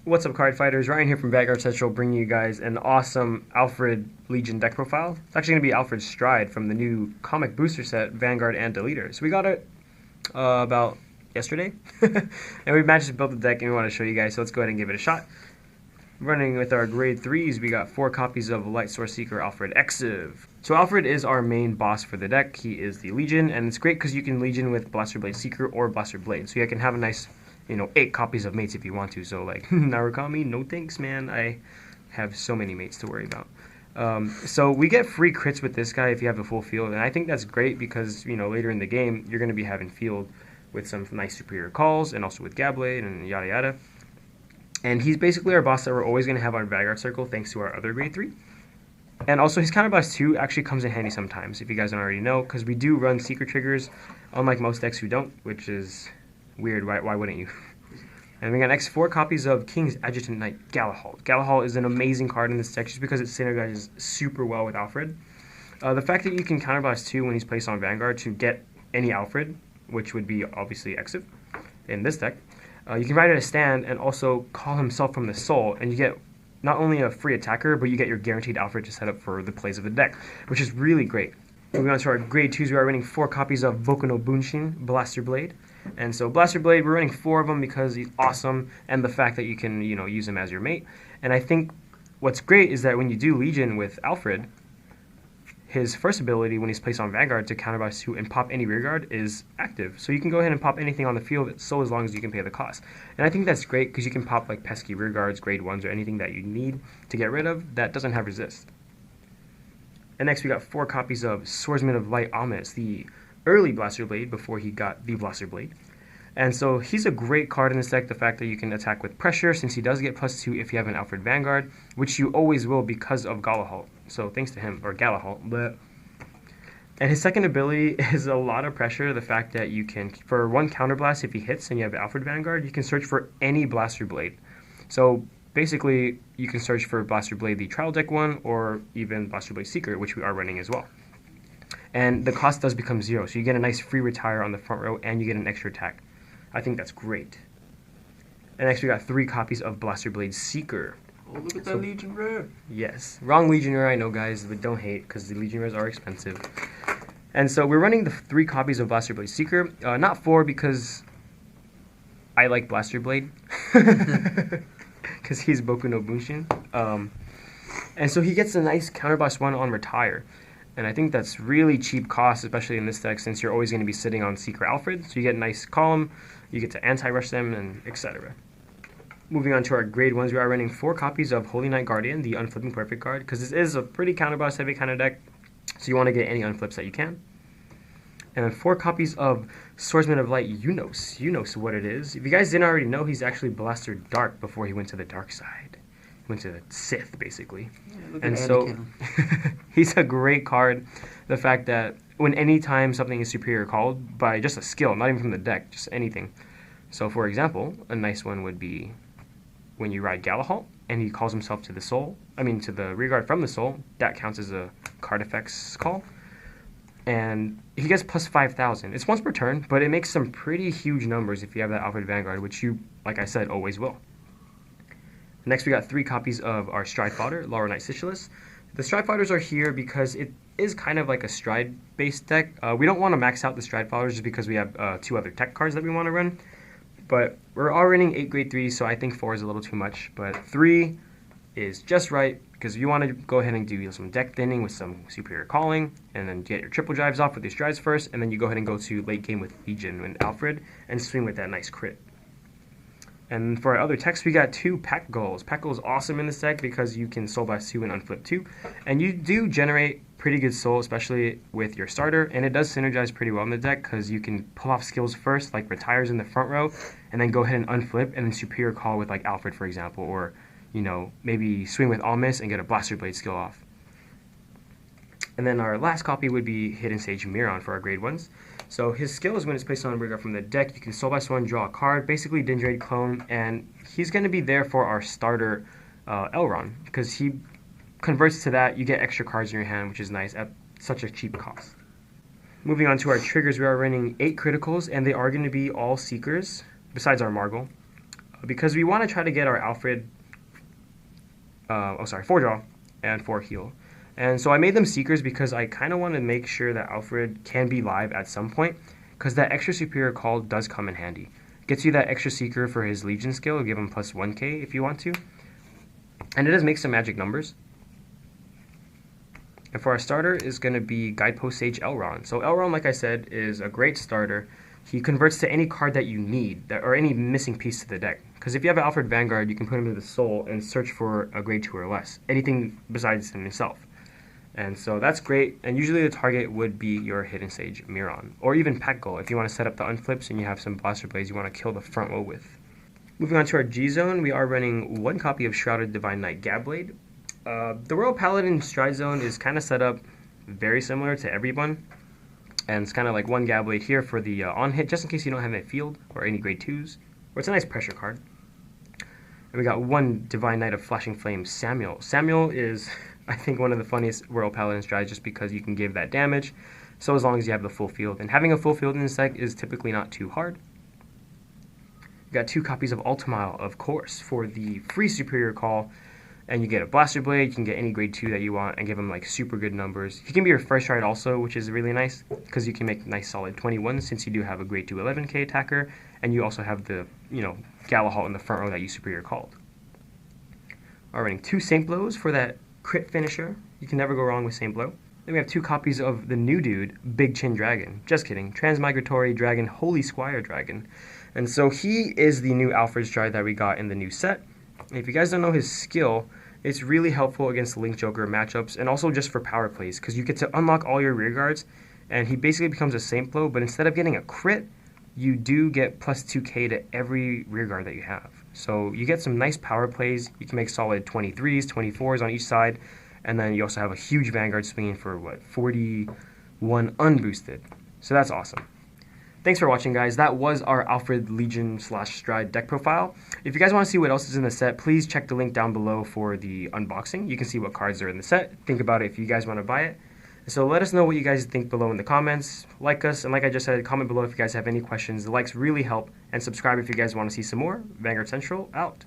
What's up, Cardfighters? Ryan here from Vanguard Central, bringing you guys an awesome Alfred Legion deck profile. It's actually going to be Alfred Stride from the new comic booster set, Vanguard and Deleter. So we got it about yesterday, and we managed to build the deck, and we want to show you guys, so let's go ahead and give it a shot. Running with our grade 3s, we got 4 copies of Light Source Seeker Alfred Exiv. So Alfred is our main boss for the deck. He is the Legion, and it's great because you can Legion with Blaster Blade Seeker or Blaster Blade. So you can have a nice, 8 copies of mates if you want to. So like, Narukami, no thanks, man. I have so many mates to worry about. So we get free crits with this guy if you have the full field, and I think that's great because, later in the game, you're going to be having field with some nice superior calls, and also with Gabblade and yada yada. And he's basically our boss that we're always going to have on Vanguard Circle thanks to our other grade 3. And also his counterblast 2 actually comes in handy sometimes, if you guys don't already know, because we do run Seeker triggers, unlike most decks who don't, which is weird. Why wouldn't you? And we got next 4 copies of King's Adjutant Knight Galahalt. Galahalt is an amazing card in this deck just because it synergizes super well with Alfred. The fact that you can counterblast 2 when he's placed on Vanguard to get any Alfred, which would be obviously Exiv in this deck. You can ride at a stand and also call himself from the soul, and you get not only a free attacker, but you get your guaranteed Alfred to set up for the plays of the deck, which is really great. Moving on to our grade 2s, we are running 4 copies of Boku no Bunshin, Blaster Blade. And so Blaster Blade, we're running 4 of them because he's awesome, and the fact that you can, use him as your mate. And I think what's great is that when you do Legion with Alfred, his first ability when he's placed on Vanguard to counterblast 2 and pop any rearguard is active. So you can go ahead and pop anything on the field so as long as you can pay the cost. And I think that's great because you can pop like pesky rearguards, grade 1s, or anything that you need to get rid of that doesn't have resist. And next we got 4 copies of Swordsman of Light Ominous, the early Blaster Blade before he got the Blaster Blade. And so he's a great card in this deck, the fact that you can attack with pressure since he does get +2 if you have an Alfred Vanguard, which you always will because of Galahalt. So thanks to him, or Galahalt. And his second ability is a lot of pressure, the fact that you can, for 1 counterblast if he hits and you have Alfred Vanguard, you can search for any Blaster Blade. So basically you can search for Blaster Blade the Trial Deck one, or even Blaster Blade Seeker, which we are running as well. And the cost does become 0, so you get a nice free retire on the front row and you get an extra attack. I think that's great. And next we got 3 copies of Blaster Blade Seeker. Oh, look at that Legion Rare. Yes. Wrong Legion Rare, I know, guys, but don't hate, because the Legion Rares are expensive. And so we're running the 3 copies of Blaster Blade Seeker. Not 4, because I like Blaster Blade. Because he's Boku no Bunshin. And so he gets a nice counterblast 1 on retire. And I think that's really cheap cost, especially in this deck, since you're always going to be sitting on Seeker Alfred. So you get a nice column, you get to anti-rush them, and etc. Moving on to our grade 1s, we are running 4 copies of Holy Knight Guardian, the Unflipping Perfect card, because this is a pretty counterblast heavy kind of deck, so you want to get any unflips that you can. And then 4 copies of Swordsman of Light Unos. Unos, what it is. If you guys didn't already know, he's actually Blaster Dark before he went to the dark side. He went to Sith, basically. Yeah, and so he's a great card. The fact that anytime something is superior called by just a skill, not even from the deck, just anything. So for example, a nice one would be when you ride Galahalt and he calls himself to the soul, to the rearguard from the soul, that counts as a card effects call. And he gets plus 5,000. It's once per turn, but it makes some pretty huge numbers if you have that Alfred Vanguard, which you, like I said, always will. Next, we got 3 copies of our Stride Fodder, Laurel Knight Sigillus. The Stride Fodders are here because it is kind of like a Stride-based deck. We don't want to max out the Stride Fodders just because we have 2 other tech cards that we want to run. But we're all running 8 grade 3s, so I think 4 is a little too much. But 3 is just right because you want to go ahead and do some deck thinning with some superior calling, and then get your triple drives off with your strides first, and then you go ahead and go to late game with Legion and Alfred and swing with that nice crit. And for our other techs, we got 2 Pack Gulls. Pack Gull is awesome in this deck because you can Soul Blast 2 and Unflip 2. And you do generate pretty good soul, especially with your starter. And it does synergize pretty well in the deck because you can pull off skills first, like Retires in the front row, and then go ahead and Unflip, and then Superior Call with like Alfred, for example. Or, maybe swing with Almis and get a Blaster Blade skill off. And then our last copy would be Hidden Sage Miron for our grade 1s. So his skill is when it's placed on a rearguard from the deck, you can Soul Blast 1, draw a card, basically Dindrade clone, and he's going to be there for our starter Elrond, because he converts to that, you get extra cards in your hand, which is nice at such a cheap cost. Moving on to our triggers, we are running 8 criticals, and they are going to be all Seekers, besides our Margle. because we want to try to get our Alfred, 4-draw and 4-heal. And so I made them Seekers because I kind of want to make sure that Alfred can be live at some point, because that extra superior call does come in handy. Gets you that extra Seeker for his Legion skill, give him plus 1k if you want to. And it does make some magic numbers. And for our starter is going to be Guidepost Sage Elrond. So Elrond, like I said, is a great starter. He converts to any card that you need, or any missing piece to the deck. Because if you have an Alfred Vanguard, you can put him into the Soul and search for a grade 2 or less. Anything besides himself. And so that's great. And usually the target would be your Hidden Sage Miron. Or even Pack Goal if you want to set up the unflips and you have some Blaster Blades you want to kill the front row with. Moving on to our G-Zone, we are running 1 copy of Shrouded Divine Knight Gabblade. The Royal Paladin Stride Zone is kind of set up very similar to everyone. And it's kind of like 1 Gabblade here for the on-hit, just in case you don't have any field or any grade 2s. Or it's a nice pressure card. And we got 1 Divine Knight of Flashing Flame Samuel. Samuel is, I think, one of the funniest Royal Paladin strides just because you can give that damage. So as long as you have the full field. And having a full field in this deck is typically not too hard. We got 2 copies of Ultimile, of course, for the free superior call. And you get a Blaster Blade, you can get any grade 2 that you want, and give him like super good numbers. He can be your first ride also, which is really nice, because you can make nice solid 21 since you do have a grade 2 11k attacker, and you also have the, Galahalt in the front row that you superior called. We're running 2 Saint Blows for that crit finisher. You can never go wrong with Saint Blow. Then we have 2 copies of the new dude, Big Chin Dragon. Just kidding. Transmigratory Dragon, Holy Squire Dragon. And so he is the new Alfred Stride that we got in the new set. If you guys don't know his skill, it's really helpful against Link Joker matchups and also just for power plays, because you get to unlock all your rear guards and he basically becomes a Saint Blow, but instead of getting a crit, you do get plus 2k to every rear guard that you have. So you get some nice power plays. You can make solid 23s, 24s on each side, and then you also have a huge Vanguard swinging for 41 unboosted. So that's awesome. Thanks for watching, guys. That was our Alfred Legion / Stride deck profile. If you guys want to see what else is in the set, please check the link down below for the unboxing. You can see what cards are in the set. Think about it if you guys want to buy it. So let us know what you guys think below in the comments. Like us, and like I just said, comment below if you guys have any questions. The likes really help, and subscribe if you guys want to see some more. Vanguard Central, out.